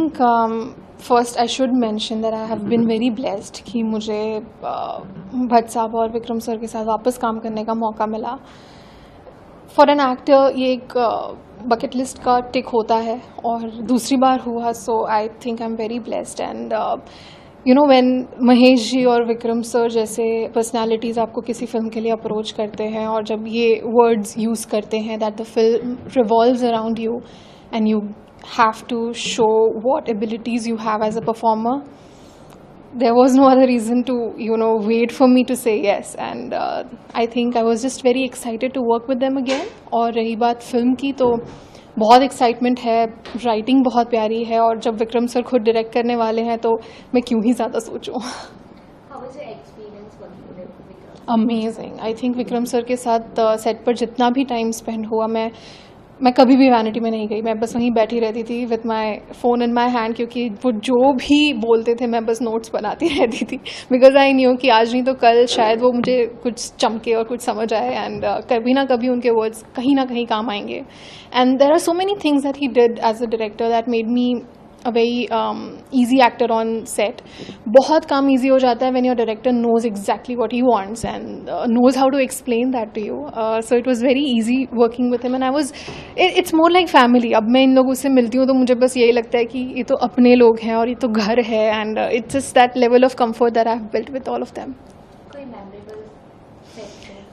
think first I should mention that I have been very blessed कि मुझे भट्ट साहब और विक्रम सर के साथ वापस काम करने का मौका मिला. फॉर एन एक्टर ये एक बकेट लिस्ट का टिक होता है और दूसरी बार हुआ. So I think I am very blessed. And you know when Mahesh ji और विक्रम सर जैसे पर्सनालिटीज़ आपको किसी फिल्म के लिए अप्रोच करते हैं और जब ये वर्ड्स यूज़ करते हैं that the film revolves around you and you have to show what abilities you have as a performer, there was no other reason to wait for me to say yes. And I think I was just very excited to work with them again. और रही बात film की तो बहुत excitement है, writing बहुत प्यारी है और जब विक्रम सर खुद डायरेक्ट करने वाले हैं तो मैं क्यों ही ज़्यादा सोचूं. Amazing. I think Vikram sir के साथ सेट पर जितना भी टाइम स्पेंड हुआ मैं कभी भी वैनिटी में नहीं गई. मैं बस वहीं बैठी रहती थी with my phone in my hand क्योंकि वो जो भी बोलते थे मैं बस नोट्स बनाती रहती थी बिकॉज आई न्यू कि आज नहीं तो कल शायद वो मुझे कुछ चमके और कुछ समझ आए. एंड कभी ना कभी उनके वर्ड्स कहीं ना कहीं काम आएंगे. And there are so many things that he did as a director that made me a very easy actor on set. बहुत काम easy हो जाता है when your director knows exactly what he wants and knows how to explain that to you. So it was very easy working with him and it's more like family. अब मैं इन लोगों से मिलती हूँ तो मुझे बस यही लगता है कि ये तो अपने लोग हैं और ये तो घर है. And it's just that level of comfort that I have built with all of them.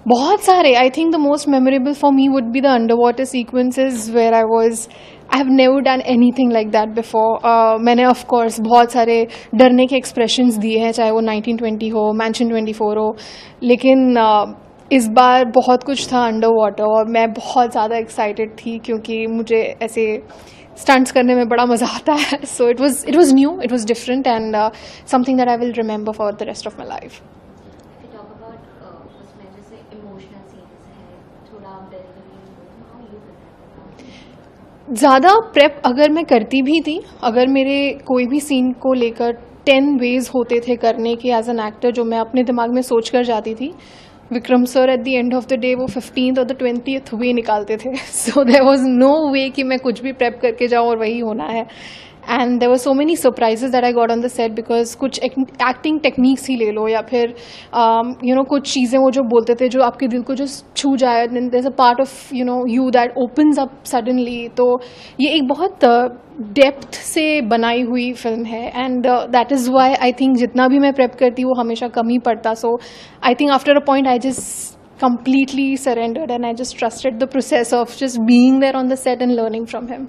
बहुत सारे. I think the most memorable for me would be the underwater sequences where I have never done anything like that before. मैंने of course बहुत सारे डरने के expressions दिए हैं चाहे वो 1920 हो, Mansion 24 हो, लेकिन इस बार बहुत कुछ था underwater और मैं बहुत ज़्यादा excited थी क्योंकि मुझे ऐसे stunts करने में बड़ा मज़ा आता है. So it was new, it was different and something that I will remember for the rest of my life. ज़्यादा प्रेप अगर मैं करती भी थी, अगर मेरे कोई भी सीन को लेकर 10 वेज होते थे करने के एज एन एक्टर जो मैं अपने दिमाग में सोच कर जाती थी, Vikram sir at the end of the day वो 15th और द 20th वे निकालते थे. सो देयर वाज नो वे कि मैं कुछ भी प्रेप करके जाऊँ और वही होना है. And there were so many surprises that I got on the set because कुछ एक्टिंग टेक्निक्स ही ले लो या फिर कुछ चीज़ें वो जो बोलते थे जो आपके दिल को जो छू जाए, then there is a part of you that opens up suddenly. तो ये एक बहुत डेप्थ से बनाई हुई फिल्म है and that is why I think जितना भी मैं प्रेप करती वो हमेशा कम ही पड़ता. So I think after a point I just completely surrendered and I just trusted the process of just being there on the set and learning from him.